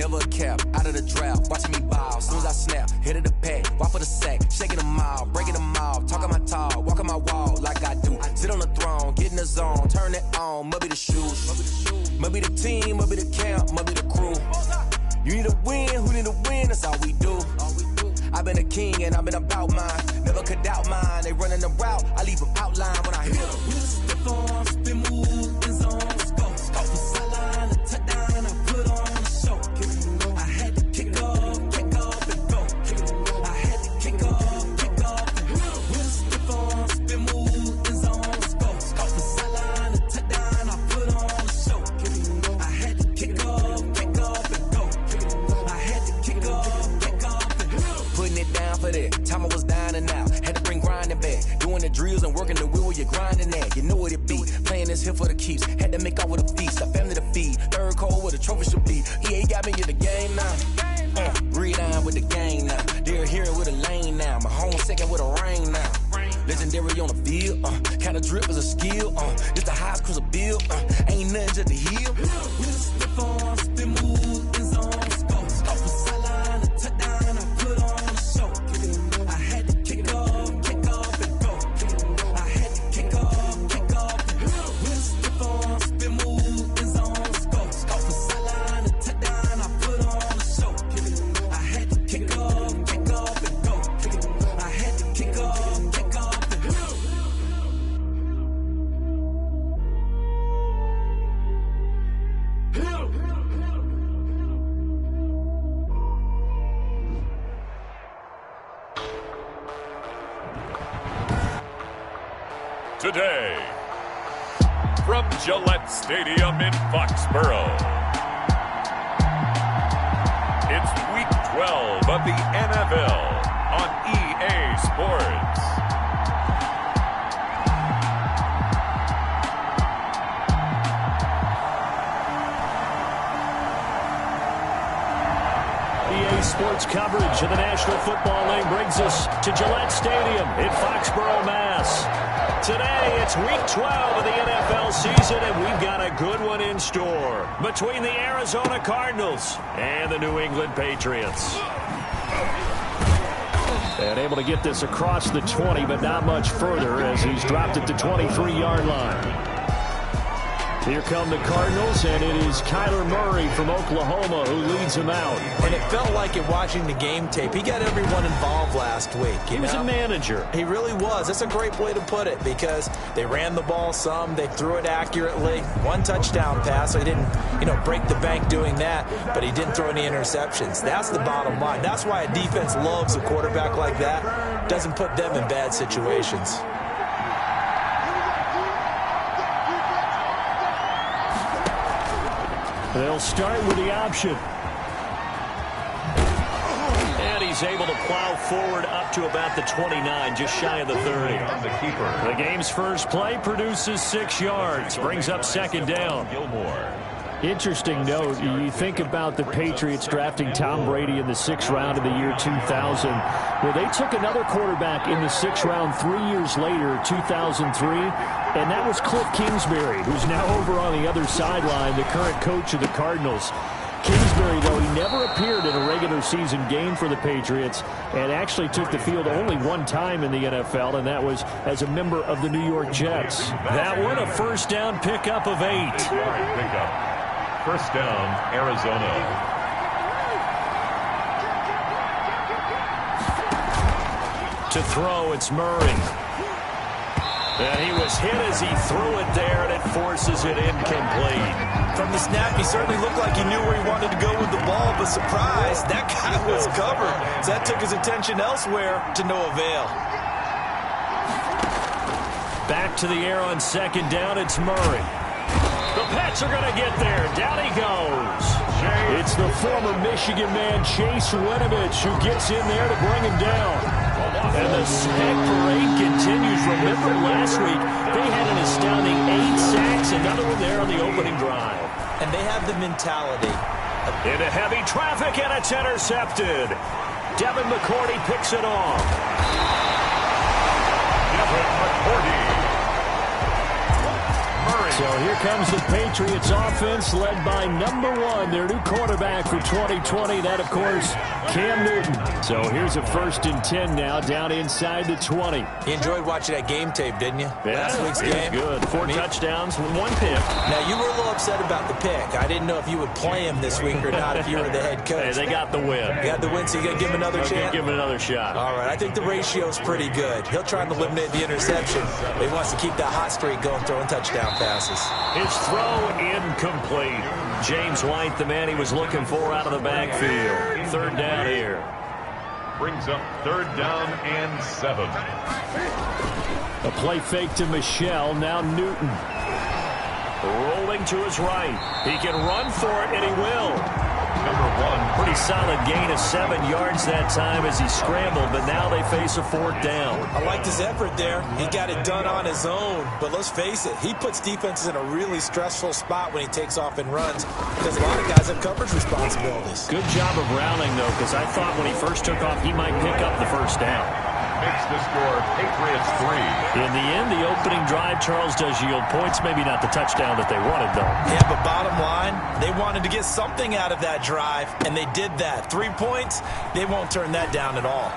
never a cap, out of the drought, watching me ball. Soon as I snap, hit of the pack, walk for the sack, shaking them all, breaking them all, talking my talk, walking my wall like I do. Sit on the throne, get in the zone, turn it on, must be the shoes, must be the team, must be the camp, must be the crew. You need a win, who need a win, that's all we do. I've been a king and I've been about mine, never could doubt mine. They running the route, I leave them outline when I hit them. We just step on, spin move, in zone, let's go. From sideline to touchdown, I put on a show. I had to kick off and go. I had to kick off and go. We just step on, spin move, in zone, let's go. From sideline to touchdown, I put on a show. I had to kick off and go. I had to kick off and go. Putting it down for that. Time I was down and out. Had to bring grinding back. Doing the drills and working the wheel where you're grinding at. You know what it be. Playing this here for the keeps. Had to make off with a feast. A family to feed. Third cold where the trophy should be. EA got me in the game now. Breathe on with the game now. They're here with a lane now. My home second with a rain now. Legendary on the field. Kinda drip is a skill. Just the highest cruise a bill. Ain't nothing just to heal. We just step on, spin move, in zone, let's go. From sideline to touchdown, I put on a show. I had to kick off and go. I had to kick off and go. We just step on, spin move, in zone, let's go. From sideline to touchdown, I put on a show. I had to kick off and go. I had to kick off and go. Today, from Gillette Stadium in Foxborough, it's Week 12 of the NFL on EA Sports. EA Sports coverage of the National Football League brings us to Gillette Stadium in Foxborough, Mass. Today, it's Week 12 of the NFL season, and we've got a good one in store between the Arizona Cardinals and the New England Patriots. And able to get this across the 20, but not much further as he's dropped it to the 23-yard line. Here come the Cardinals, and it is Kyler Murray from Oklahoma who leads him out. And it felt like it watching the game tape. He got everyone involved last week. He was a manager. He really was. That's a great way to put it because they ran the ball some. They threw it accurately. One touchdown pass. So he didn't, break the bank doing that, but he didn't throw any interceptions. That's the bottom line. That's why a defense loves a quarterback like that. Doesn't put them in bad situations. They'll start with the option. And he's able to plow forward up to about the 29, just shy of the 30. The game's first play produces 6 yards, brings up second down. Interesting note, you think about the Patriots drafting Tom Brady in the 6th round of the year 2000. Well, they took another quarterback in the 6th round 3 years later, 2003, and that was Cliff Kingsbury, who's now over on the other sideline, the current coach of the Cardinals. Kingsbury, though, he never appeared in a regular season game for the Patriots and actually took the field only one time in the NFL, and that was as a member of the New York Jets. That one, a first down pickup of 8. First down, Arizona. To throw, it's Murray. And he was hit as he threw it there, and it forces it incomplete. From the snap, he certainly looked like he knew where he wanted to go with the ball, but surprise, that guy was covered. So that took his attention elsewhere to no avail. Back to the air on second down, it's Murray. The Pats are going to get there. Down he goes. It's the former Michigan man, Chase Winovich, who gets in there to bring him down. And the sack parade continues. Remember last week, they had an astounding 8 sacks, another one there on the opening drive. And they have the mentality. Into heavy traffic, and it's intercepted. Devin McCourty picks it off. Devin McCourty. Murray So here comes the Patriots offense led by number 1, their new quarterback for 2020. That, of course, Cam Newton. So here's a 1st and 10 now down inside the 20. You enjoyed watching that game tape, didn't you? Yeah, Last week's game. Good. 4 touchdowns, 1 pick. Now, you were a little upset about the pick. I didn't know if you would play him this week or not if you were the head coach. Hey, they got the win. You got the win, so you're going to give him another chance? Give him another shot. All right, I think the ratio's pretty good. He'll try and eliminate the interception, but he wants to keep that hot streak going, throwing touchdown passes. His throw incomplete. James White, the man he was looking for out of the backfield. 3rd down here. Brings up 3rd down and 7. A play fake to Michelle. Now Newton. Rolling to his right. He can run for it, and he will. Number 1. Pretty solid gain of 7 yards that time as he scrambled, but now they face a 4th down. I liked his effort there. He got it done on his own, but let's face it, he puts defenses in a really stressful spot when he takes off and runs because a lot of guys have coverage responsibilities. Good job of rounding, though, because I thought when he first took off, he might pick up the 1st down. Makes the score Patriots 3. In the end, the opening drive, Charles, does yield points. Maybe not the touchdown that they wanted, though. Yeah, but bottom line, they wanted to get something out of that drive, and they did that. 3 points, they won't turn that down at all.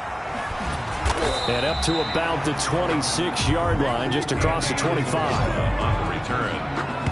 And up to about the 26-yard line, just across the 25. On the return,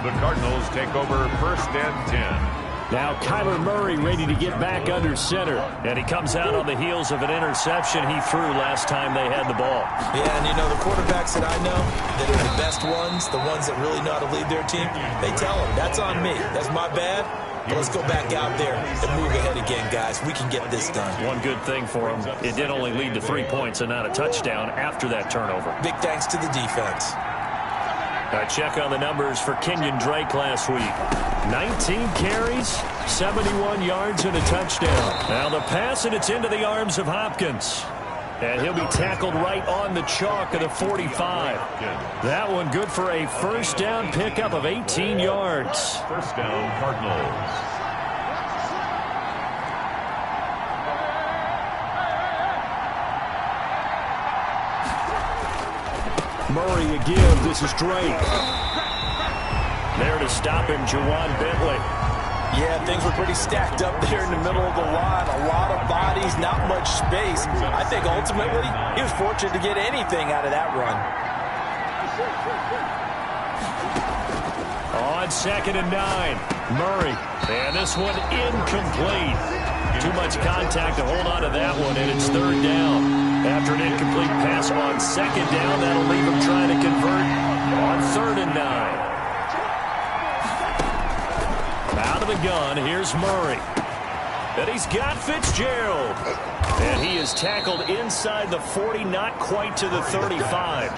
the Cardinals take over 1st and 10. Now Kyler Murray ready to get back under center. And he comes out on the heels of an interception he threw last time they had the ball. Yeah, and you know, the quarterbacks that I know that are the best ones, the ones that really know how to lead their team, they tell them, that's on me. That's my bad. But let's go back out there and move ahead again, guys. We can get this done. One good thing for him, it did only lead to 3 points and not a touchdown after that turnover. Big thanks to the defense. A check on the numbers for Kenyon Drake last week. 19 carries, 71 yards, and a touchdown. Now the pass, and it's into the arms of Hopkins. And he'll be tackled right on the chalk of the 45. That one good for a 1st down pickup of 18 yards. 1st down, Cardinals. Murray again. This is Drake. There to stop him, Juwan Bentley. Yeah, things were pretty stacked up there in the middle of the line. A lot of bodies, not much space. I think ultimately he was fortunate to get anything out of that run. On 2nd and 9, Murray. And this one incomplete. Too much contact to hold on to that one, and it's 3rd down. After an incomplete pass on 2nd down, that'll leave him trying to convert on 3rd and 9. Out of the gun, here's Murray. And he's got Fitzgerald. And he is tackled inside the 40, not quite to the 35.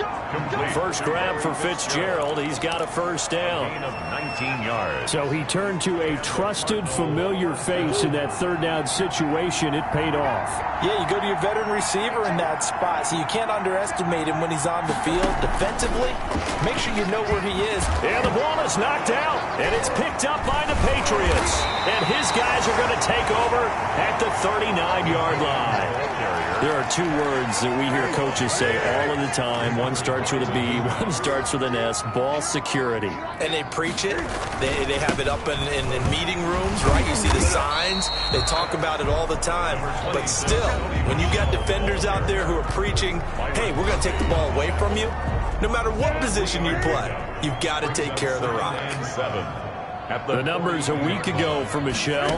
First grab for Fitzgerald. He's got a 1st down. Gain of 19 yards. So he turned to a trusted, familiar face in that 3rd down situation. It paid off. Yeah, you go to your veteran receiver in that spot, so you can't underestimate him when he's on the field. Defensively, make sure you know where he is. And the ball is knocked out, and it's picked up by the Patriots. And his guys are going to take over at the 39-yard line. There are 2 words that we hear coaches say all of the time. One starts with a B, one starts with an S, ball security. And they preach it. They have it up in meeting rooms, right? You see the signs. They talk about it all the time. But still, when you got defenders out there who are preaching, hey, we're going to take the ball away from you, no matter what position you play, you've got to take care of the rock. 7. The numbers a week ago for Michelle.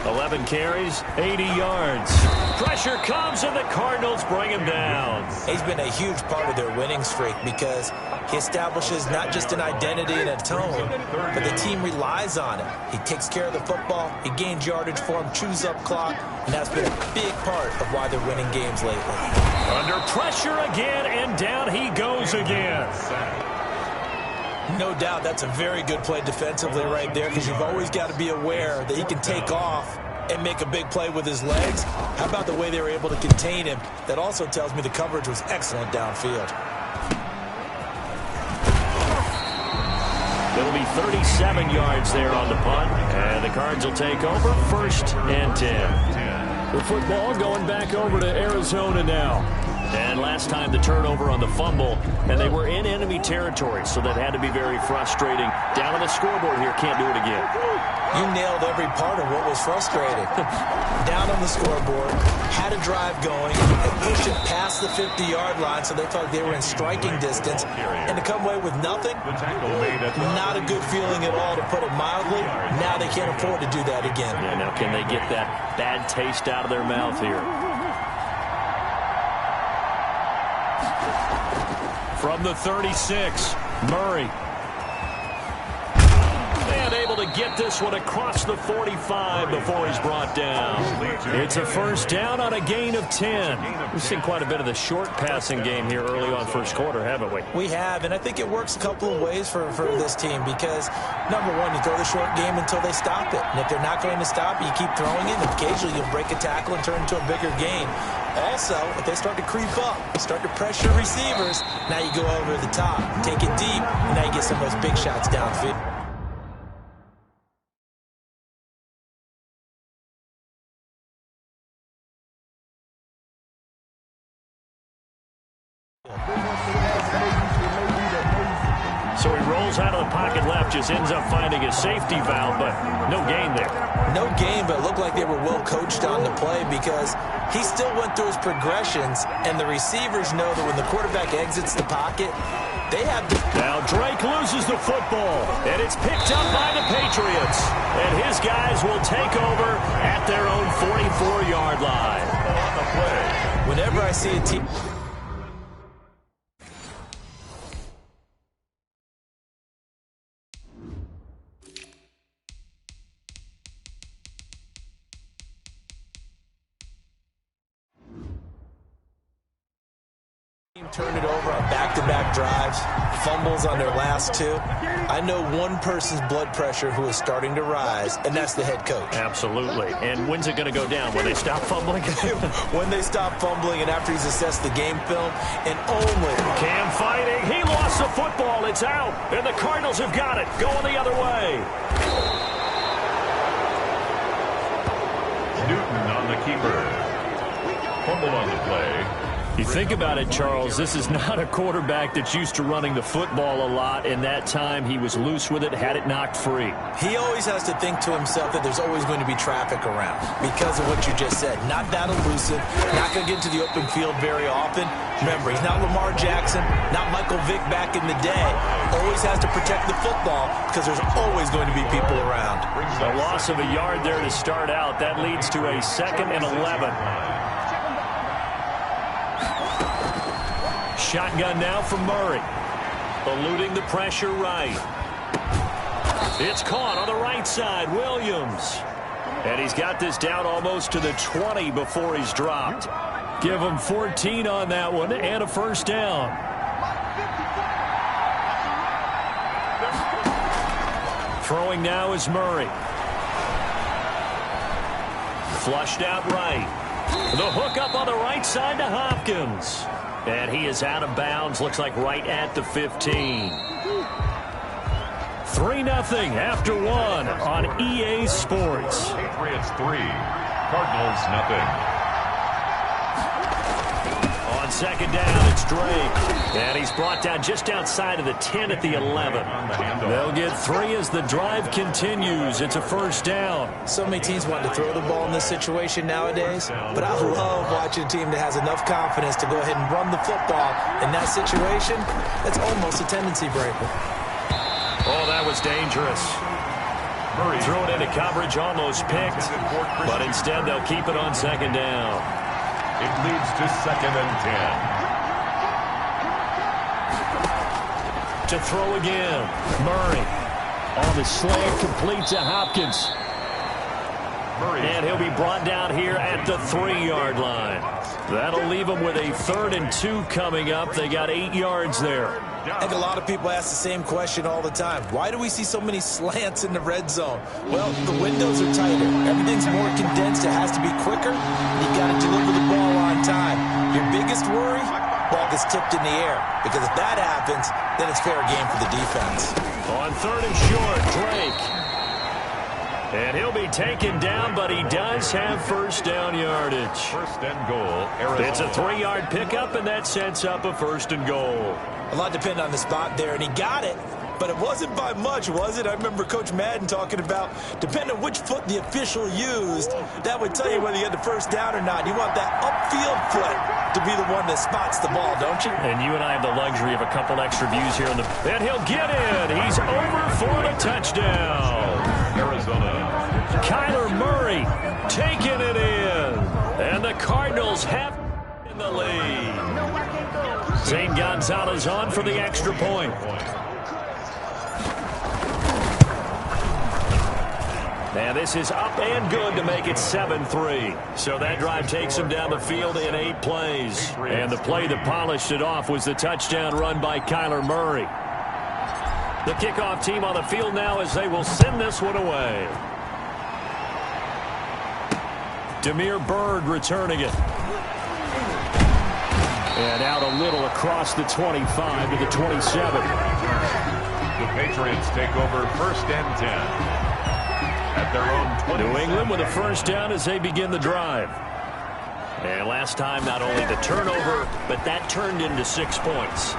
11 carries, 80 yards. Pressure comes, and the Cardinals bring him down. He's been a huge part of their winning streak because he establishes not just an identity and a tone, but the team relies on it. He takes care of the football, he gains yardage for him, chews up clock, and that's been a big part of why they're winning games lately. Under pressure again, and down he goes again. No doubt that's a very good play defensively right there because you've always got to be aware that he can take off and make a big play with his legs. How about the way they were able to contain him? That also tells me the coverage was excellent downfield. It'll be 37 yards there on the punt, and the Cards will take over 1st and 10. The football going back over to Arizona now. And last time the turnover on the fumble And they were in enemy territory, so that had to be very frustrating. Down on the scoreboard here, can't do it again. You nailed every part of what was frustrating. Down on the scoreboard, had a drive going, and pushed it past the 50-yard line, so they felt like they were in striking distance. And to come away with nothing, not a good feeling at all, to put it mildly. Now they can't afford to do that again. Yeah, now can they get that bad taste out of their mouth here? From the 36, Murray. And able to get this one across the 45 before he's brought down. It's a first down on a gain of 10. We've seen quite a bit of the short passing game here early on first quarter, haven't we? We have, and I think it works a couple of ways for this team because, number one, you throw the short game until they stop it. And if they're not going to stop it, you keep throwing it, and occasionally you'll break a tackle and turn into a bigger gain. Also, if they start to creep up, start to pressure receivers, now you go over the top, take it deep, and now you get some of those big shots downfield. So he rolls out of the pocket left, just ends up finding a safety valve, but no gain there. No gain, but it looked like they were well coached on the play because he still went through his progressions, and the receivers know that when the quarterback exits the pocket, they have to... Now Drake loses the football, and it's picked up by the Patriots. And his guys will take over at their own 44-yard line. On the play. Whenever I see a team... turn it over on back-to-back drives, fumbles on their last two. I know one person's blood pressure who is starting to rise, and that's the head coach. Absolutely. And when's it going to go down? When they stop fumbling? When they stop fumbling and after he's assessed the game film, and only... Cam fighting. He lost the football. It's out. And the Cardinals have got it. Going the other way. Newton on the keeper. Fumble on the play. You think about it, Charles, this is not a quarterback that's used to running the football a lot. In that time, he was loose with it, had it knocked free. He always has to think to himself that there's always going to be traffic around because of what you just said. Not that elusive, not going to get into the open field very often. Remember, he's not Lamar Jackson, not Michael Vick back in the day. Always has to protect the football because there's always going to be people around. A loss of a yard there to start out. That leads to a 2nd and 11. Shotgun now from Murray. Eluding the pressure right. It's caught on the right side. Williams. And he's got this down almost to the 20 before he's dropped. Give him 14 on that one and a first down. Throwing now is Murray. Flushed out right. The hook up on the right side to Hopkins. And he is out of bounds, looks like right at the 15. 3-0 after one on EA Sports. Patriots 3, Cardinals nothing. On second down, it's Drake. And he's brought down just outside of the 10 at the 11. They'll get 3 as the drive continues. It's a first down. So many teams want to throw the ball in this situation nowadays, but I love watching a team that has enough confidence to go ahead and run the football. In that situation, that's almost a tendency breaker. Oh, that was dangerous. Murray threw it into coverage, almost picked, but instead they'll keep it on second down. It leads to 2nd and 10. To throw again. Murray on the slant, complete to Hopkins. And he'll be brought down here at the 3-yard line. That'll leave him with a 3rd and 2 coming up. They got 8 yards there. I think a lot of people ask the same question all the time. Why do we see so many slants in the red zone? Well, the windows are tighter. Everything's more condensed. It has to be quicker. You got to deliver the ball on time. Your biggest worry? Ball gets tipped in the air. Because if that happens, then it's fair game for the defense. On 3rd and short, Drake. And he'll be taken down, but he does have first down yardage. First and goal, Arizona. It's a 3-yard pickup, and that sets up a first and goal. A lot depended on the spot there, and he got it. But it wasn't by much, was it? I remember Coach Madden talking about, depending on which foot the official used, that would tell you whether you had the first down or not. You want that upfield foot to be the one that spots the ball, don't you? And you and I have the luxury of a couple extra views here. And he'll get in. He's over for the touchdown. Arizona. Kyler Murray taking it in. And the Cardinals have in the lead. Zane Gonzalez on for the extra point. And this is up and good to make it 7-3. So that drive takes him down the field in 8 plays. And the play that polished it off was the touchdown run by Kyler Murray. The kickoff team on the field now as they will send this one away. Demir Bird returning it. And out a little across the 25 to the 27. The Patriots take over first and 10. At their own 20. New England with a first down as they begin the drive. And last time, not only the turnover, but that turned into 6 points.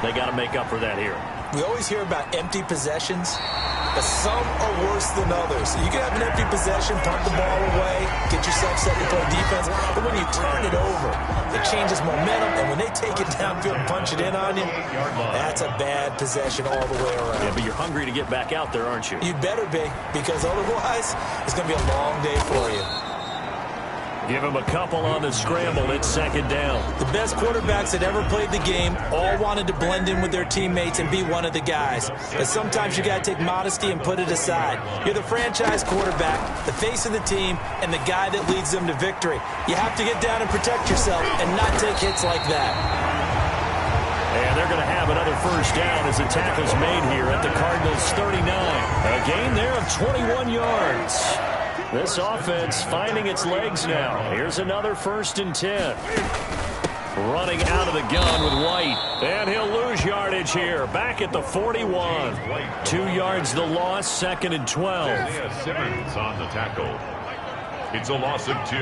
They got to make up for that here. We always hear about empty possessions, but some are worse than others. You can have an empty possession, punt the ball away, get yourself set to play defense, but when you turn it over, it changes momentum, and when they take it downfield and punch it in on you, that's a bad possession all the way around. Yeah, but you're hungry to get back out there, aren't you? You'd better be, because otherwise, it's going to be a long day for you. Give him a couple on the scramble. It's second down. The best quarterbacks that ever played the game all wanted to blend in with their teammates and be one of the guys. But sometimes you got to take modesty and put it aside. You're the franchise quarterback, the face of the team, and the guy that leads them to victory. You have to get down and protect yourself and not take hits like that. And they're going to have another first down as the tackle's made here at the Cardinals' 39. A gain there of 21 yards. This offense finding its legs now. Here's another first and 10. Running out of the gun with White. And he'll lose yardage here. Back at the 41. 2 yards the loss, second and 12. Isaiah Simmons on the tackle. It's a loss of 2.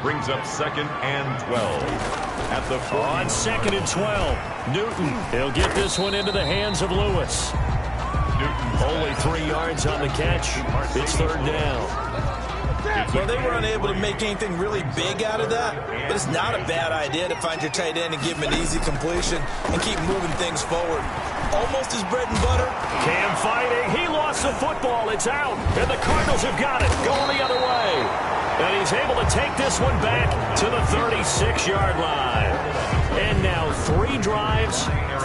Brings up second and 12. At the 40. On second and 12. Newton. He'll get this one into the hands of Lewis. Only 3 yards on the catch. It's third down. Well, they were unable to make anything really big out of that, but it's not a bad idea to find your tight end and give him an easy completion and keep moving things forward. Almost his bread and butter. Cam fighting. He lost the football. It's out. And the Cardinals have got it. Going the other way. And he's able to take this one back to the 36-yard line. And now 3 drives,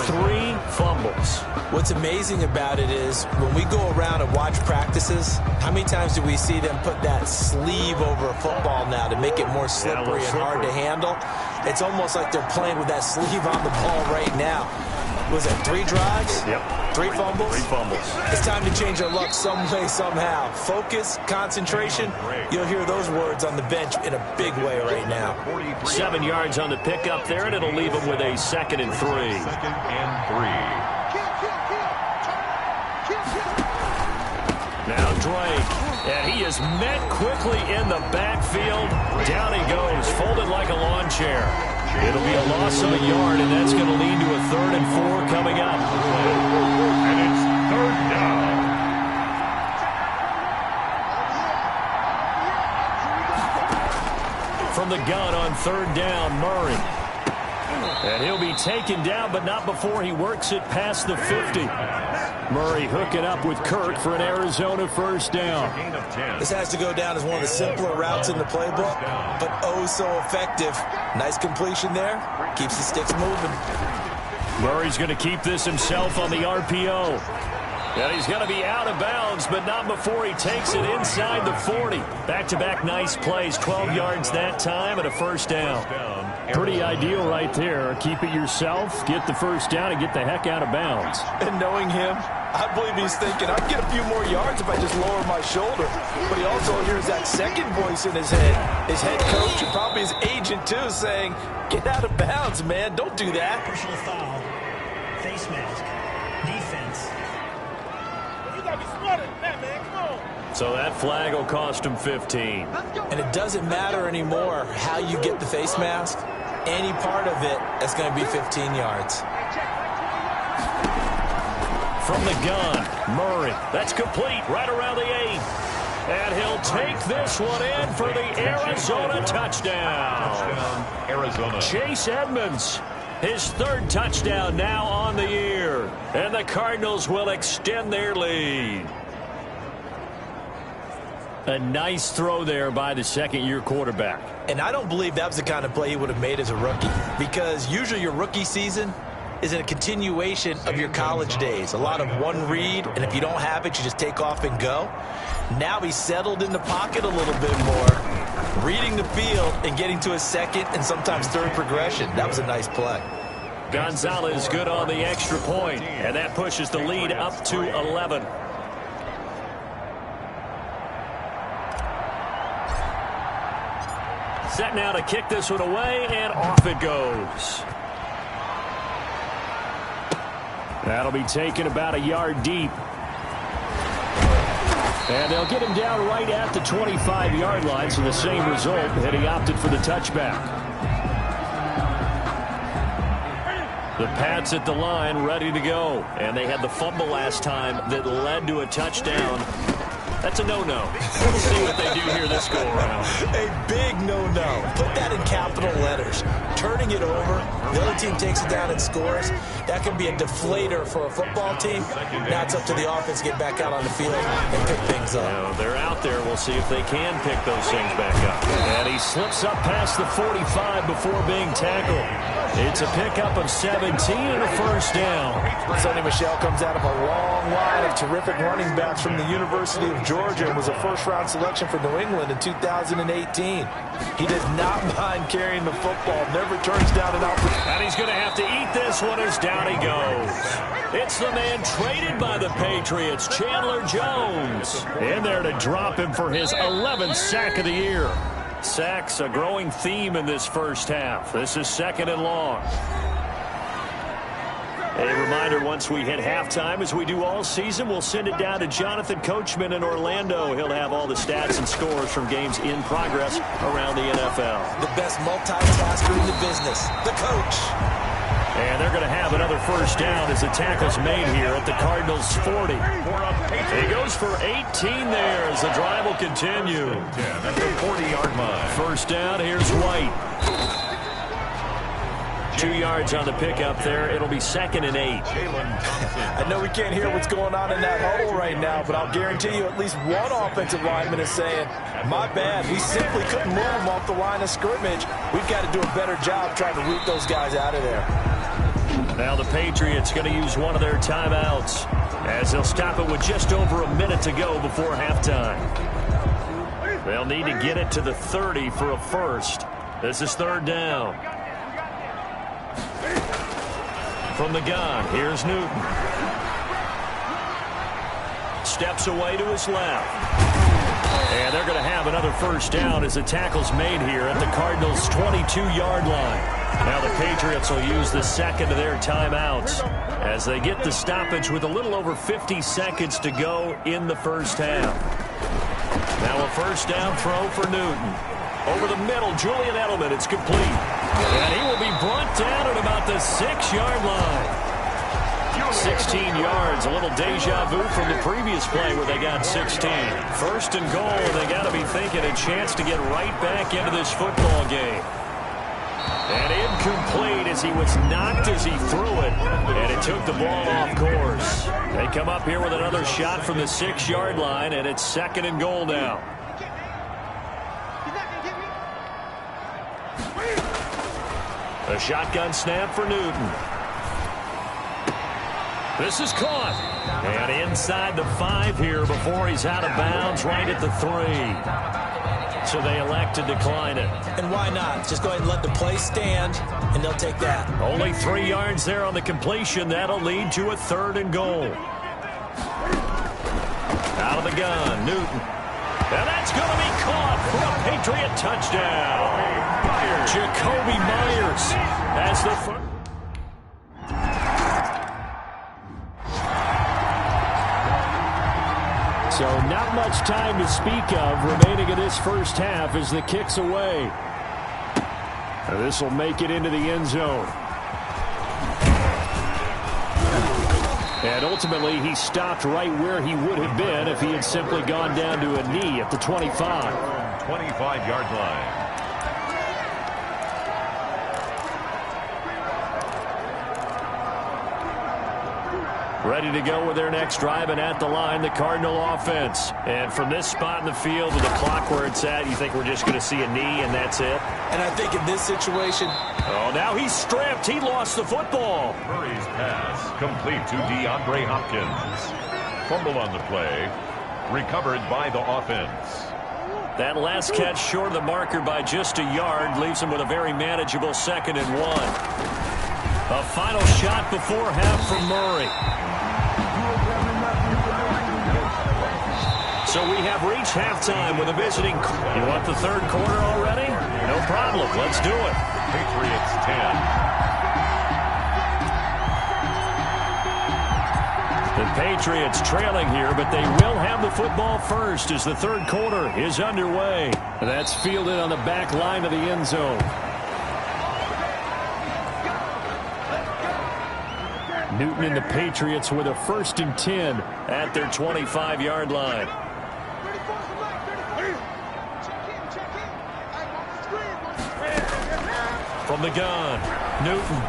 3 fumbles. What's amazing about it is when we go around and watch practices, how many times do we see them put that sleeve over a football now to make it more slippery and hard to handle? It's almost like they're playing with that sleeve on the ball right now. Was it 3 drives? Yep. 3 fumbles? 3 fumbles. It's time to change our luck some way, somehow. Focus, concentration. You'll hear those words on the bench in a big way right now. 7 yards on the pickup there, and it'll leave him with a second and 3. Second and 3. Now Drake, and he is met quickly in the backfield. Down he goes, folded like a lawn chair. It'll be a loss of a yard, and that's going to lead to a 3rd and 4 coming up. And it's third down. From the gun on 3rd down, Murray. And he'll be taken down, but not before he works it past the 50. Murray hooking up with Kirk for an Arizona first down. This has to go down as one of the simpler routes in the playbook, but oh so effective. Nice completion there. Keeps the sticks moving. Murray's going to keep this himself on the RPO. And he's going to be out of bounds, but not before he takes it inside the 40. Back-to-back nice plays, 12 yards that time and a first down. Pretty ideal right there. Keep it yourself, get the first down, and get the heck out of bounds. And knowing him, I believe he's thinking, I'd get a few more yards if I just lower my shoulder. But he also hears that second voice in his head. His head coach and probably his agent, too, saying, get out of bounds, man. Don't do that. Personal foul. Face mask. Defense. You got to be smarter than that, man. Come on. So that flag will cost him 15. And it doesn't matter anymore how you get the face mask. Any part of it is going to be 15 yards. From the gun, Murray. That's complete right around the 8. And he'll take this one in for the Arizona touchdown. Arizona. Chase Edmonds, his 3rd touchdown now on the year. And the Cardinals will extend their lead. A nice throw there by the second-year quarterback. And I don't believe that was the kind of play he would have made as a rookie, because usually your rookie season is a continuation of your college days. A lot of one read, and if you don't have it, you just take off and go. Now he's settled in the pocket a little bit more, reading the field and getting to a second and sometimes third progression. That was a nice play. Gonzalez good on the extra point, and that pushes the lead up to 11. Set now to kick this one away, and off it goes. That'll be taken about a yard deep. And they'll get him down right at the 25-yard line, so the same result, and he opted for the touchback. The Pats at the line ready to go. And they had the fumble last time that led to a touchdown. That's a no-no. We'll see what they do here this go-around. A big no-no. Put that in capital letters. Turning it over, the other team takes it down and scores. That can be a deflator for a football team. Now it's up to the offense to get back out on the field and pick things up. They're out there. We'll see if they can pick those things back up. And he slips up past the 45 before being tackled. It's a pickup of 17 and a first down. Sonny Michel comes out of a long line of terrific running backs from the University of Georgia and was a first-round selection for New England in 2018. He does not mind carrying the football, never turns down an opportunity. And he's going to have to eat this one as down he goes. It's the man traded by the Patriots, Chandler Jones. In there to drop him for his 11th sack of the year. Sacks, a growing theme in this first half. This is 2nd and long. A reminder, once we hit halftime, as we do all season, we'll send it down to Jonathan Coachman in Orlando. He'll have all the stats and scores from games in progress around the NFL. The best multitasker in the business, the coach. And they're going to have another first down as the tackle's made here at the Cardinals' 40. He goes for 18 there as the drive will continue. At the 40-yard line. First down, here's White. 2 yards on the pickup there. It'll be 2nd and 8. I know we can't hear what's going on in that huddle right now, but I'll guarantee you at least one offensive lineman is saying, my bad, we simply couldn't move them off the line of scrimmage. We've got to do a better job trying to root those guys out of there. Now the Patriots going to use one of their timeouts as they'll stop it with just over a minute to go before halftime. They'll need to get it to the 30 for a first. This is 3rd down. From the gun, here's Newton. Steps away to his left. And they're going to have another first down as the tackle's made here at the Cardinals' 22-yard line. Now the Patriots will use the second of their timeouts as they get the stoppage with a little over 50 seconds to go in the first half. Now a first down throw for Newton. Over the middle, Julian Edelman, it's complete. And he will be brought down at about the 6-yard line. 16 yards, a little deja vu from the previous play where they got 16. First and goal, and they got to be thinking a chance to get right back into this football game. And incomplete as he was knocked as he threw it, and it took the ball off course. They come up here with another shot from the 6-yard line, and it's 2nd and goal now. A shotgun snap for Newton. This is caught. And inside the 5 here before he's out of bounds right at the 3. So they elect to decline it. And why not? Just go ahead and let the play stand, and they'll take that. Only 3 yards there on the completion. That'll lead to a 3rd and goal. Out of the gun, Newton. And that's going to be caught for a Patriot touchdown. Jacoby Myers as the first. So not much time to speak of remaining in this first half as the kick's away. This will make it into the end zone. And ultimately, he stopped right where he would have been if he had simply gone down to a knee at the 25. 25-yard line. Ready to go with their next drive, and at the line, the Cardinal offense. And from this spot in the field with the clock where it's at, you think we're just going to see a knee and that's it? And I think in this situation... Oh, now he's stripped. He lost the football. Murray's pass complete to DeAndre Hopkins. Fumble on the play. Recovered by the offense. That last catch short of the marker by just a yard leaves him with a very manageable 2nd and 1. A final shot before half from Murray. So we have reached halftime with a visiting. You want the third quarter already? No problem. Let's do it. Patriots 10. The Patriots trailing here, but they will have the football first as the third quarter is underway. And that's fielded on the back line of the end zone. Newton and the Patriots with a 1st and 10 at their 25-yard line. From the gun, Newton.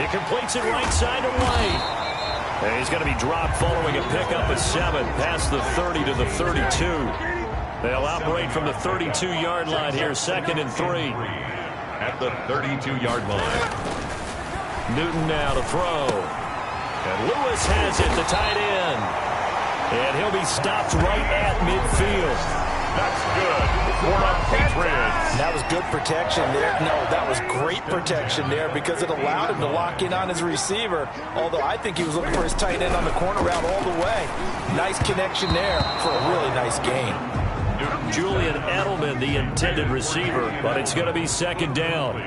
He completes it right side to White. And he's going to be dropped following a pickup of 7 past the 30 to the 32. They'll operate from the 32-yard line here, 2nd and 3. At the 32-yard line. Newton now to throw. And Lewis has it, the tight end. And he'll be stopped right at midfield. That's good for the Patriots. That was good protection there. No, that was great protection there because it allowed him to lock in on his receiver. Although I think he was looking for his tight end on the corner route all the way. Nice connection there for a really nice gain. Julian Edelman, the intended receiver, but it's going to be 2nd down.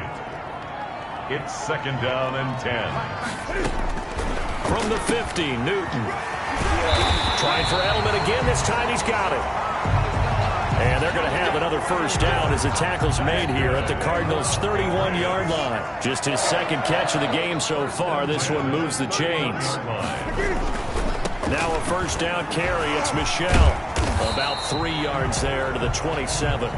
It's 2nd down and 10. From the 50, Newton. Trying for Edelman again. This time he's got it. And they're going to have another 1st down as the tackle's made here at the Cardinals' 31-yard line. Just his 2nd catch of the game so far. This one moves the chains. Now a 1st down carry. It's Michel. About 3 yards there to the 27.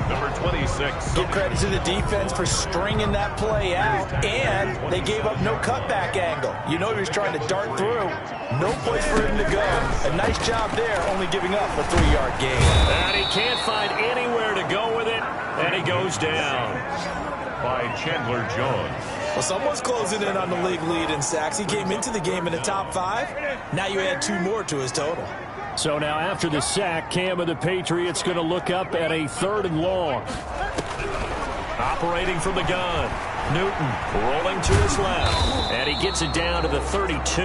Number 26. Give credit to the defense for stringing that play out, and they gave up no cutback angle. You know he was trying to dart through. No place for him to go. A nice job there, only giving up a 3-yard gain. And he can't find anywhere to go with it, and he goes down. By Chandler Jones. Well, someone's closing in on the league lead in sacks. He came into the game in the top 5. Now you add 2 more to his total. So now after the sack, Cam of the Patriots going to look up at a 3rd and long. Operating from the gun. Newton rolling to his left. And he gets it down to the 32.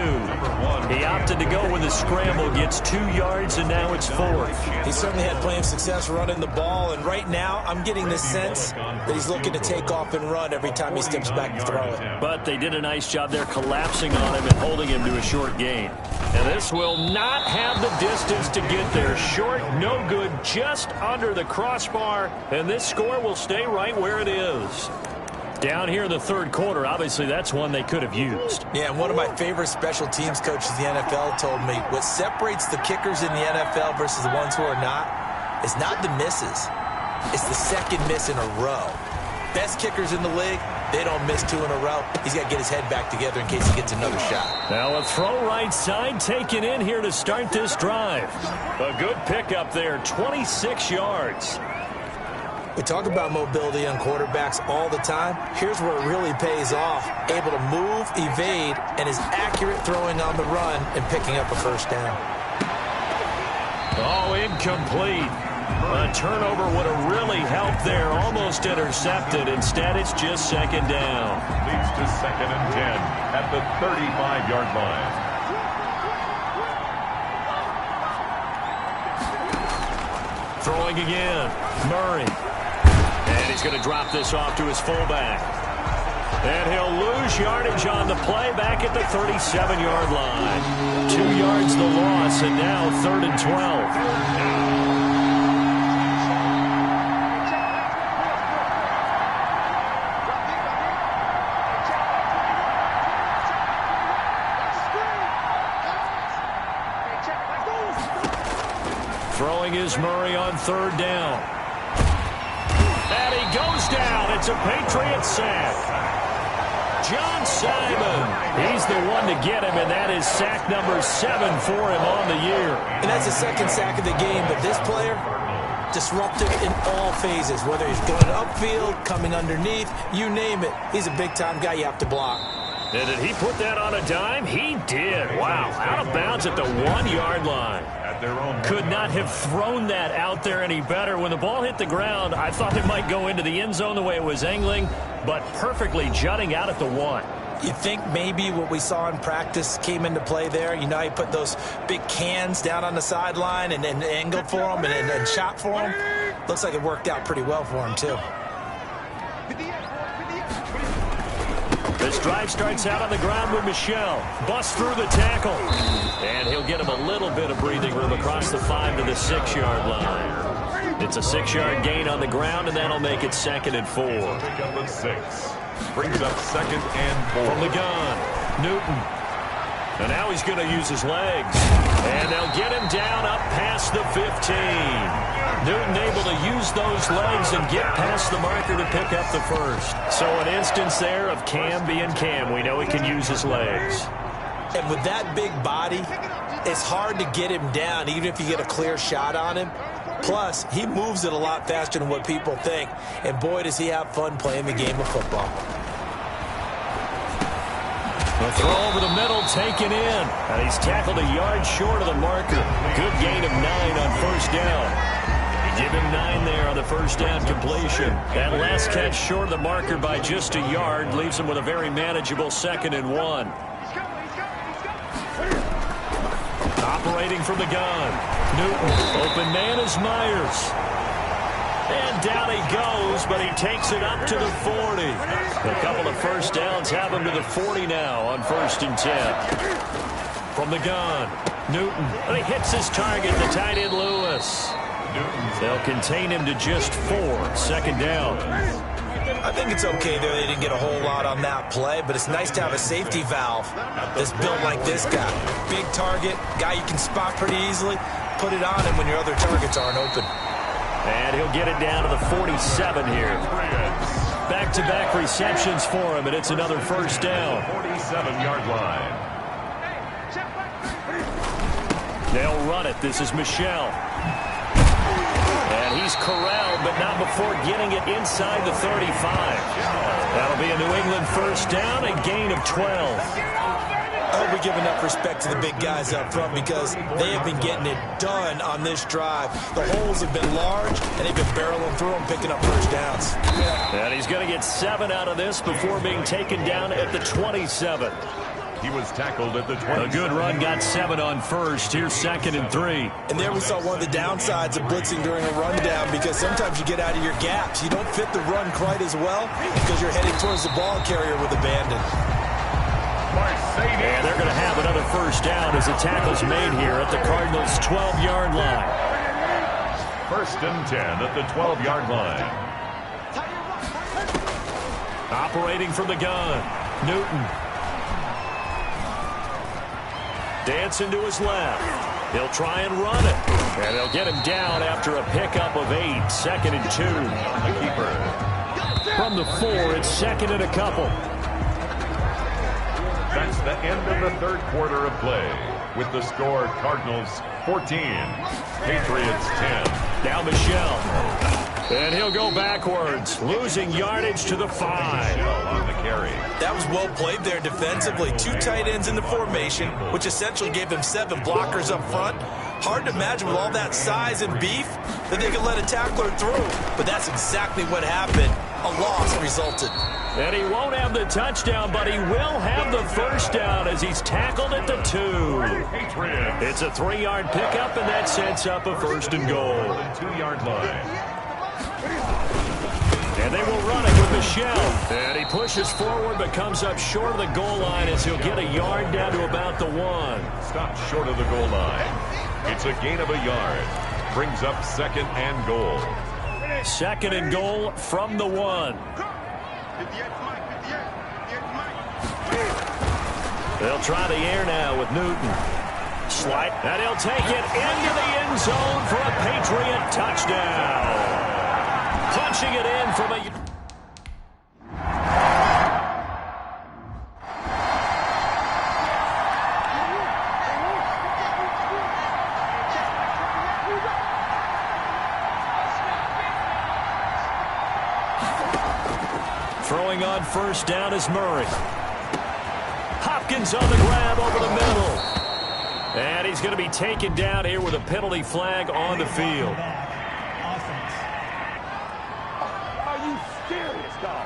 He opted to go with the scramble, gets 2 yards, and now it's 4th. He certainly had plenty of success running the ball, and right now I'm getting the sense that he's looking to take off and run every time he steps back to throw it. But they did a nice job there collapsing on him and holding him to a short gain. And this will not have the distance to get there. Short, no good, just under the crossbar, and this score will stay right where it is. Down here in the 3rd quarter, obviously that's one they could have used. Yeah, and one of my favorite special teams coaches in the NFL told me what separates the kickers in the NFL versus the ones who are not is not the misses. It's the 2nd miss in a row. Best kickers in the league, they don't miss 2 in a row. He's got to get his head back together in case he gets another shot. Now a throw right side taken in here to start this drive. A good pickup there, 26 yards. We talk about mobility on quarterbacks all the time. Here's where it really pays off. Able to move, evade, and is accurate throwing on the run and picking up a 1st down. Oh, incomplete. A turnover would have really helped there. Almost intercepted. Instead, it's just 2nd down. Leads to 2nd and 10 at the 35-yard line. Throwing again. Murray. And he's going to drop this off to his fullback. And he'll lose yardage on the play back at the 37-yard line. 2 yards the loss, and now 3rd and 12. Throwing is Murray on 3rd down. And he goes down. It's a Patriot sack. John Simon, he's the one to get him, and that is sack number 7 for him on the year. And that's the 2nd sack of the game, but this player, disruptive in all phases, whether he's going upfield, coming underneath, you name it. He's a big-time guy you have to block. And did he put that on a dime? He did. Wow, out of bounds at the 1-yard line. Could not have thrown that out there any better. When the ball hit the ground, I thought it might go into the end zone the way it was angling, but perfectly jutting out at the 1. You think maybe what we saw in practice came into play there? You know, he put those big cans down on the sideline and angled for him and shot for him. Looks like it worked out pretty well for him, too. This drive starts out on the ground with Michel. Busts through the tackle. And he'll get him a little bit of breathing room across the 5 to the 6-yard line. It's a 6-yard gain on the ground, and that'll make it 2nd and 4. Pick up the 6. Brings up 2nd and 4. From the gun, Newton. And now he's going to use his legs. And they'll get him down up past the 15. Newton able to use those legs and get past the marker to pick up the 1st. So an instance there of Cam being Cam. We know he can use his legs. And with that big body, it's hard to get him down, even if you get a clear shot on him. Plus, he moves it a lot faster than what people think. And boy, does he have fun playing the game of football. The throw over the middle taken in. And he's tackled a yard short of the marker. Good gain of 9 on 1st down. Give him 9 there on the 1st down completion. That last catch short of the marker by just a yard leaves him with a very manageable 2nd and 1. Operating from the gun. Newton. Open man is Myers. And down he goes, but he takes it up to the 40. A couple of 1st downs have him to the 40 now on 1st and 10. From the gun, Newton. And he hits his target, the tight end Lewis. They'll contain him to just 4. 2nd down. I think it's okay there. They didn't get a whole lot on that play, but it's nice to have a safety valve that's built like this guy. Big target, guy you can spot pretty easily. Put it on him when your other targets aren't open. And he'll get it down to the 47 here. Back-to-back receptions for him, and it's another 1st down. 47-yard line. They'll run it. This is Michel. And he's corralled, but not before getting it inside the 35. That'll be a New England 1st down, a gain of 12. I hope we give enough respect to the big guys up front because they have been getting it done on this drive. The holes have been large, and they've been barreling through them, picking up 1st downs. And he's going to get 7 out of this before being taken down at the 27. He was tackled at the 20. A good run got 7 on 1st. Here's 2nd and 3. And there we saw one of the downsides of blitzing during a rundown because sometimes you get out of your gaps. You don't fit the run quite as well because you're heading towards the ball carrier with abandon. And they're going to have another 1st down as the tackle's made here at the Cardinals' 12-yard line. 1st and 10 at the 12-yard line. Operating from the gun, Newton. Dancing to his left. He'll try and run it. And they'll get him down after a pickup of 8. 2nd and 2. The keeper. From the 4, it's 2nd and a couple. That's the end of the 3rd quarter of play. With the score, Cardinals 14, Patriots 10. Now Michel. And he'll go backwards, losing yardage to the 5. On the carry. That was well played there defensively. 2 tight ends in the formation, which essentially gave them 7 blockers up front. Hard to imagine with all that size and beef that they could let a tackler through. But that's exactly what happened. A loss resulted. And he won't have the touchdown, but he will have the 1st down as he's tackled at the 2. It's a 3-yard pickup, and that sets up a 1st and goal. 2-yard line. And they will run it with Michelle. And he pushes forward but comes up short of the goal line as he'll get a yard down to about the 1. Stopped short of the goal line. It's a gain of a yard. Brings up 2nd and goal. 2nd and goal from the 1. They'll try the air now with Newton. Slide, and he'll take it into the end zone for a Patriot touchdown. Punching it in from a... Throwing on first down is Murray. Hopkins on the grab over the middle. And he's going to be taken down here with a penalty flag on the field. Are you serious, dog?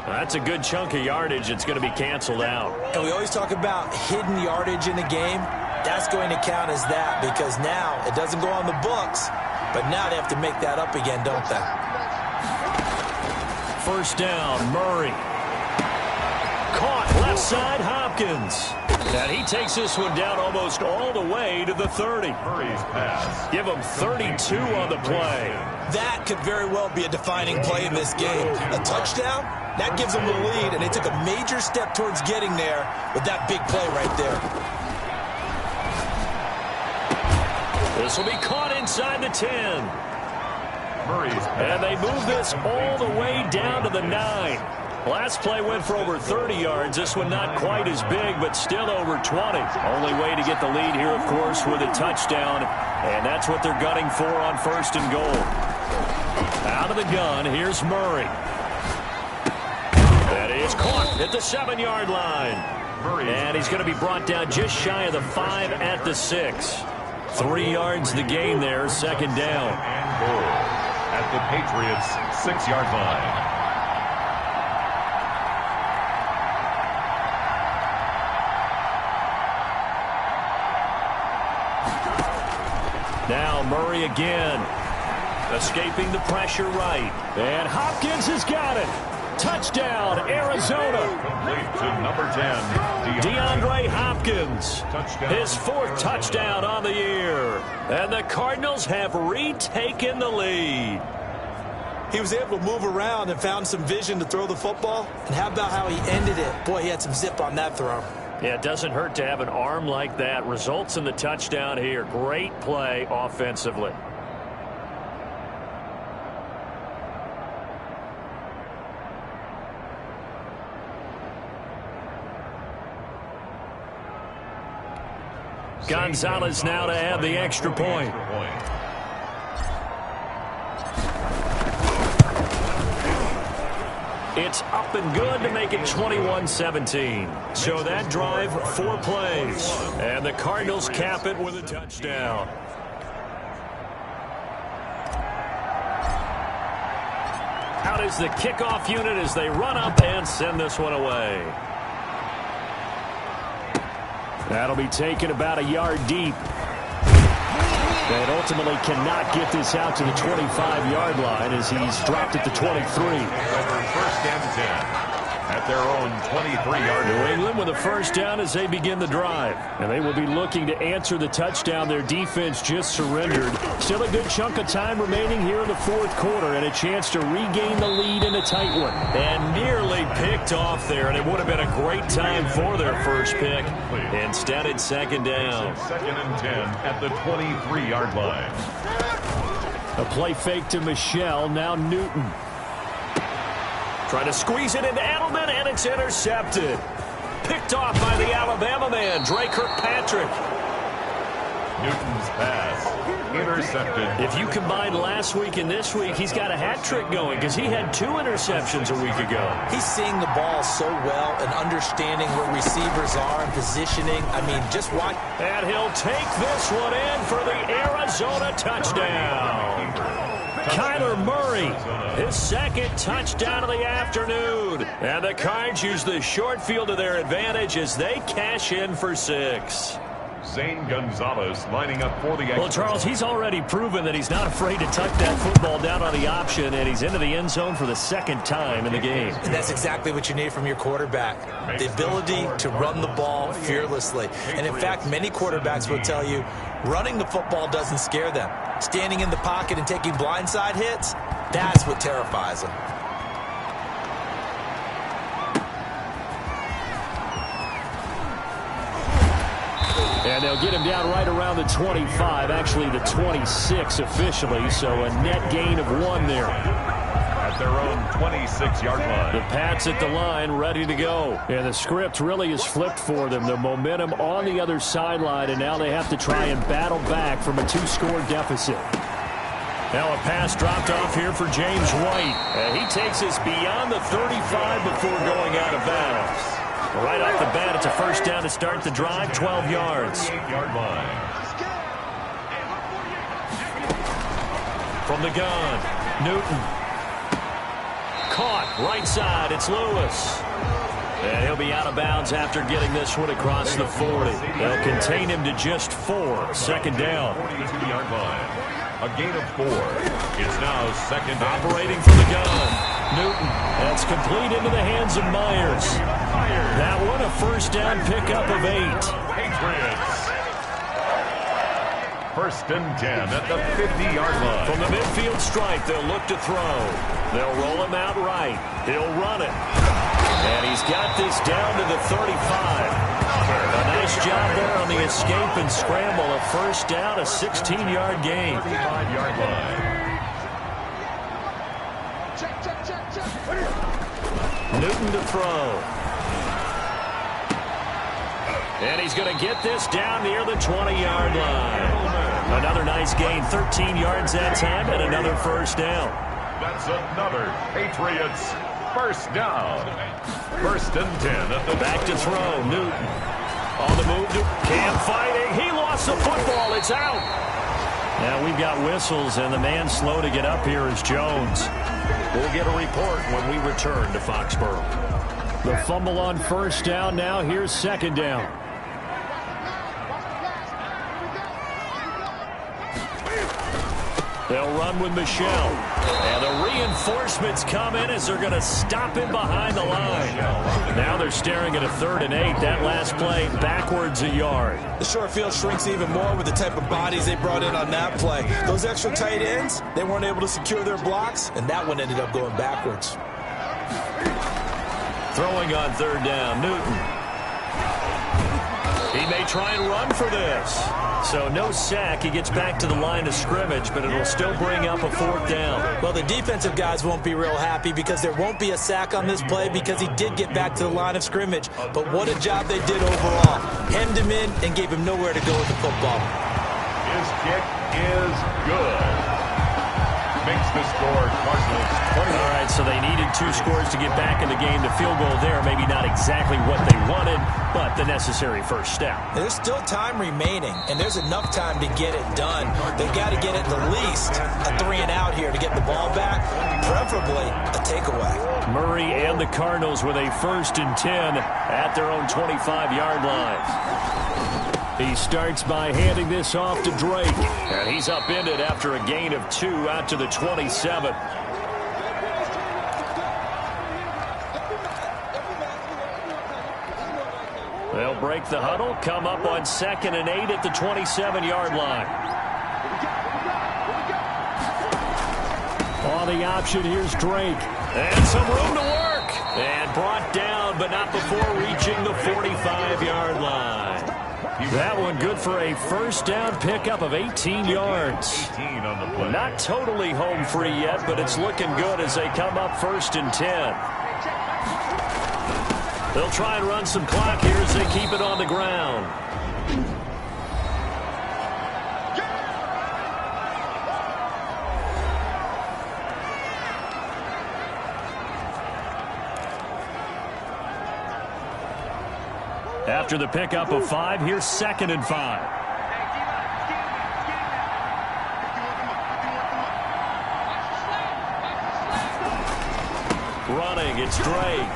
That's a good chunk of yardage. It's going to be canceled out. And we always talk about hidden yardage in the game. That's going to count as that because now it doesn't go on the books, but now they have to make that up again, don't they? First down, Murray. Caught left side, Hopkins. And he takes this one down almost all the way to the 30. Murray's pass. Give him 32 on the play. That could very well be a defining play in this game. A touchdown, that gives them the lead, and they took a major step towards getting there with that big play right there. This will be caught inside the 10. Murray's pass. And they move this all the way down to the 9. Last play went for over 30 yards. This one not quite as big, but still over 20. Only way to get the lead here, of course, with a touchdown. And that's what they're gunning for on first and goal. Out of the gun, here's Murray. That is caught at the 7-yard line. And he's going to be brought down just shy of the 5 at the 6. 3 yards the gain there, second down. And goal at the Patriots' 6-yard line. Now Murray again, escaping the pressure right. And Hopkins has got it. Touchdown, Arizona. Complete to number 10, DeAndre Hopkins. Touchdown. His 4th touchdown on the year. And the Cardinals have retaken the lead. He was able to move around and found some vision to throw the football. And how about how he ended it? Boy, he had some zip on that throw. Yeah, it doesn't hurt to have an arm like that. Results in the touchdown here. Great play offensively. Gonzalez now to add the extra point. It's up and good to make it 21-17. So that drive, 4 plays. And the Cardinals cap it with a touchdown. Out is the kickoff unit as they run up and send this one away. That'll be taken about a yard deep. And ultimately cannot get this out to the 25-yard line as he's dropped at the 23. Over first and 10 at their own 23-yard line. New England with a first down as they begin the drive. And they will be looking to answer the touchdown their defense just surrendered. Still a good chunk of time remaining here in the 4th quarter and a chance to regain the lead in a tight one. And nearly picked off there, and it would have been a great time for their first pick. Instead, it's second down. Second and 10 at the 23-yard line. A play fake to Michelle, now Newton. Trying to squeeze it into Edelman, and it's intercepted. Picked off by the Alabama man, Dre Kirkpatrick. Newton's pass intercepted. If you combine last week and this week, he's got a hat trick going because he had 2 interceptions a week ago. He's seeing the ball so well and understanding where receivers are and positioning. I mean, just watch. And he'll take this one in for the Arizona touchdown. Kyler Murray, his 2nd touchdown of the afternoon. And the Cards use the short field to their advantage as they cash in for 6. Zane Gonzalez lining up for the extra. Well, Charles, he's already proven that he's not afraid to tuck that football down on the option, and he's into the end zone for the second time in the game. And that's exactly what you need from your quarterback, the ability to run the ball fearlessly. And, in fact, many quarterbacks will tell you running the football doesn't scare them. Standing in the pocket and taking blindside hits, that's what terrifies them. And they'll get him down right around the 25, actually the 26 officially, so a net gain of 1 there. At their own 26-yard line. The Pats at the line, ready to go. And the script really is flipped for them. The momentum on the other sideline, and now they have to try and battle back from a 2-score deficit. Now a pass dropped off here for James White. And he takes us beyond the 35 before going out of bounds. Right off the bat, it's a first down to start the drive, 12 yards. 8-yard line. From the gun, Newton. Caught, right side, it's Lewis. And he'll be out of bounds after getting this one across the 40. They'll contain him to just 4, second down. 42-yard line. A gain of 4. It's now second down. Operating from the gun, Newton. That's complete into the hands of Myers. That one a first down pickup of 8. Patriots. First and 10 at the 50-yard line. From the midfield stripe, they'll look to throw. They'll roll him out right. He'll run it. And he's got this down to the 35. A nice job there on the escape and scramble. A first down, a 16-yard gain. 5-yard line. Newton to throw. And he's going to get this down near the 20-yard line. Another nice gain, 13 yards that time, and another first down. That's another Patriots first down. First and 10 at the back to throw. Newton on the move. Cam fighting. He lost the football. It's out. Now we've got whistles, and the man slow to get up here is Jones. We'll get a report when we return to Foxborough. The fumble on first down. Now here's second down. They'll run with Michelle. And the reinforcements come in as they're going to stop him behind the line. Now they're staring at a 3rd and 8. That last play backwards a yard. The short field shrinks even more with the type of bodies they brought in on that play. Those extra tight ends, they weren't able to secure their blocks, and that one ended up going backwards. Throwing on 3rd down, Newton. He may try and run for this. So no sack. He gets back to the line of scrimmage, but it'll still bring up a 4th down. Well, the defensive guys won't be real happy because there won't be a sack on this play because he did get back to the line of scrimmage. But what a job they did overall. Hemmed him in and gave him nowhere to go with the football. His kick is good. Makes the score Cardinals 20. All right, so they needed 2 scores to get back in the game. The field goal there, maybe not exactly what they wanted, but the necessary first step. There's still time remaining, and there's enough time to get it done. They've got to get at the least a 3 and out here to get the ball back, preferably a takeaway. Murray and the Cardinals with a 1st and 10 at their own 25-yard line. He starts by handing this off to Drake. And he's upended after a gain of 2 out to the 27. They'll break the huddle, come up on 2nd and 8 at the 27-yard line. On the option, here's Drake. And some room to work. And brought down, but not before reaching the 45-yard line. That one good for a first down pickup of 18 yards. 18 on the play. Not totally home free yet, but it's looking good as they come up 1st and 10. They'll try and run some clock here as they keep it on the ground. After the pickup of 5, here's 2nd and 5. Running, it's Drake.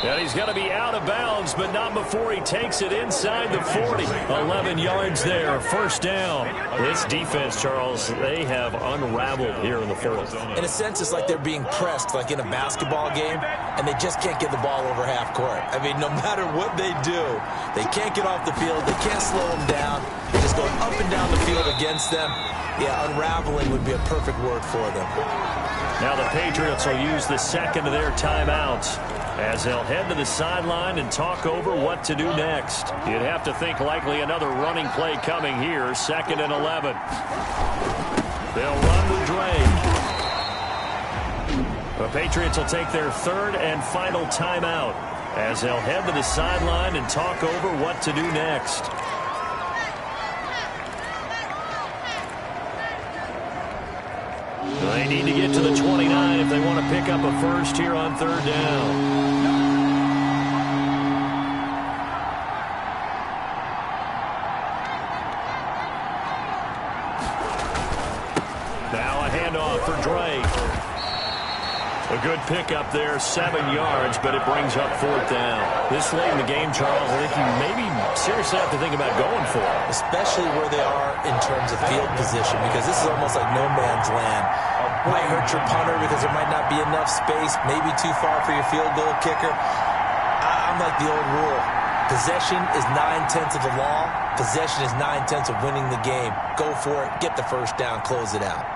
And he's going to be out of bounds, but not before he takes it inside the 40. 11 yards there, first down. This defense, Charles, they have unraveled here in the fourth. In a sense, it's like they're being pressed, like in a basketball game, and they just can't get the ball over half court. I mean, no matter what they do, they can't get off the field. They can't slow them down. They just go up and down the field against them. Yeah, unraveling would be a perfect word for them. Now the Patriots will use the second of their timeouts as they'll head to the sideline and talk over what to do next. You'd have to think likely another running play coming here, 2nd and 11. They'll run with Drake. The Patriots will take their 3rd and final timeout as they'll head to the sideline and talk over what to do next. They need to get to the 29 if they want to pick up a first here on 3rd down. Now a handoff for Drake. A good pickup there, 7 yards, but it brings up 4th down. This late in the game, Charles, I think you maybe seriously have to think about going for it. Especially where they are in terms of field position, because this is almost like no man's land. Might hurt your punter because there might not be enough space, maybe too far for your field goal kicker. I'm like the old rule. Possession is 9/10 of the law. Possession is 9/10 of winning the game. Go for it, get the first down, close it out.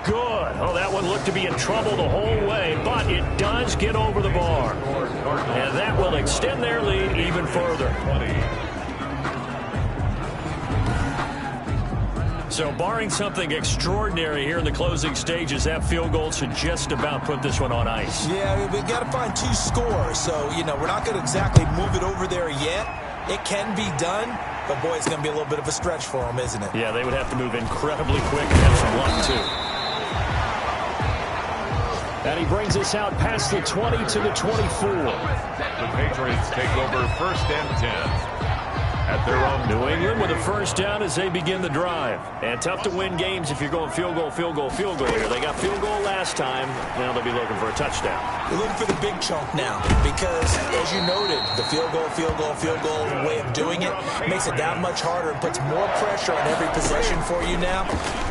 Good. Oh, that one looked to be in trouble the whole way, but it does get over the bar. And that will extend their lead even further. So barring something extraordinary here in the closing stages, that field goal should just about put this one on ice. Yeah, we've got to find 2 scores. So, we're not going to exactly move it over there yet. It can be done. But, boy, it's going to be a little bit of a stretch for them, isn't it? Yeah, they would have to move incredibly quick and have some luck, too. And he brings us out past the 20 to the 24. The Patriots take over 1st and 10. At their own. New England with a first down as they begin the drive. And tough to win games if you're going field goal here. They got field goal last time. Now they'll be looking for a touchdown. You're looking for the big chunk now because, as you noted, the field goal way of doing it makes it that much harder and puts more pressure on every possession for you now.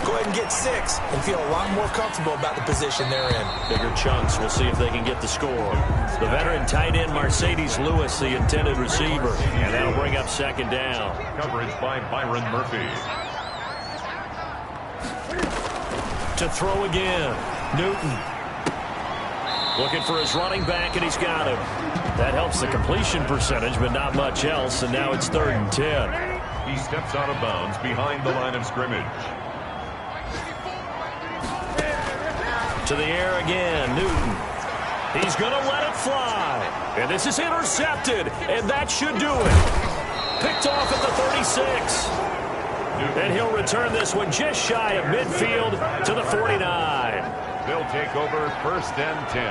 Go ahead and get 6 and feel a lot more comfortable about the position they're in. Bigger chunks. We'll see if they can get the score. The veteran tight end Mercedes Lewis, the intended receiver. And that'll bring up 2nd down. Coverage by Byron Murphy. To throw again. Newton. Looking for his running back, and he's got him. That helps the completion percentage, but not much else, and now it's 3rd and 10. He steps out of bounds behind the line of scrimmage. To the air again, Newton. He's going to let it fly. And this is intercepted, and that should do it. Picked off at the 36. And he'll return this one just shy of midfield to the 49. They'll take over 1st and 10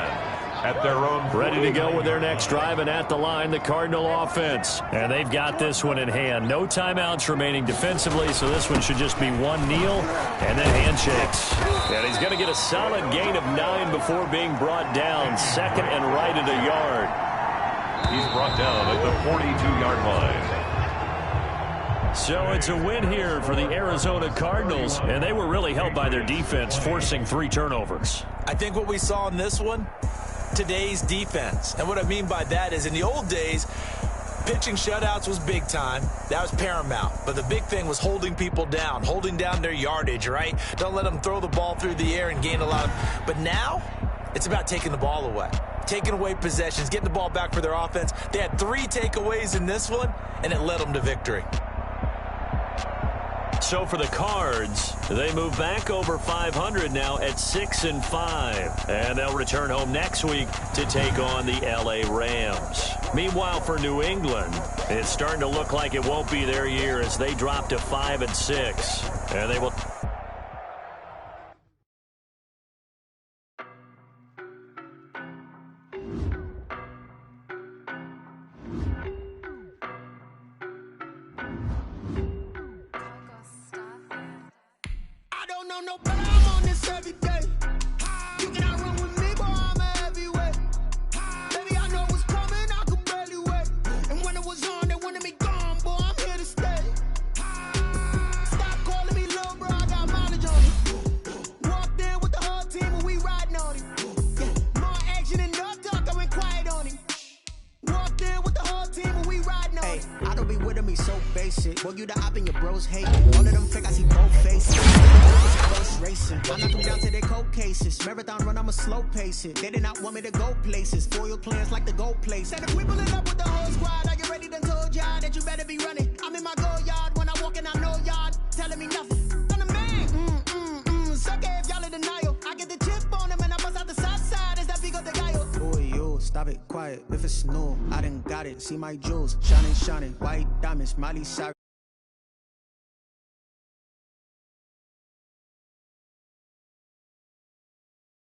at their own. Ready to go with their next drive, and at the line, the Cardinal offense. And they've got this one in hand. No timeouts remaining defensively, so this one should just be one kneel and then handshakes. And he's going to get a solid gain of 9 before being brought down. 2nd and right at a yard. He's brought down at the 42-yard line. So it's a win here for the Arizona Cardinals, and they were really helped by their defense, forcing 3 turnovers. I think what we saw in this one, today's defense. And what I mean by that is in the old days, pitching shutouts was big time. That was paramount. But the big thing was holding people down, holding down their yardage, right? Don't let them throw the ball through the air and gain a lot. But now, it's about taking the ball away. Taking away possessions, getting the ball back for their offense. They had 3 takeaways in this one, and it led them to victory. So for the Cards, they move back over 500 now at 6-5. And they'll return home next week to take on the LA Rams. Meanwhile, for New England, it's starting to look like it won't be their year as they drop to 5-6. And they will... I'm on this every day. You cannot run with me, boy, I'm a heavyweight. Baby, I know what's coming, I could barely wait. And when it was on, they wanted me gone, boy, I'm here to stay. Stop calling me little bro, I got mileage on it. Walked in with the whole team and we riding on it. Yeah, more action and no talk, I went quiet on him. Walked in with the whole team and we riding on it. I don't be with him, he's so basic. Boy, you the op and your bros hate. All of them fake, I see both faces. Close racing. I knock them down to their cold cases. Marathon run, I'ma slow pace it. They did not want me to go places. Foil plans like the gold place. Said if we pulling up with the whole squad, are you ready? Done told y'all that you better be running. I'm in my go yard when I walk in, I know y'all telling me nothing. I'm the man. Suck it if y'all in denial. I get the chip on them and I bust out the south side. Is that Vigo de Gallo? Boy, yo, stop it, quiet. If it's new, I done got it. See my jewels, shining, shining. White diamonds, Miley Cyrus.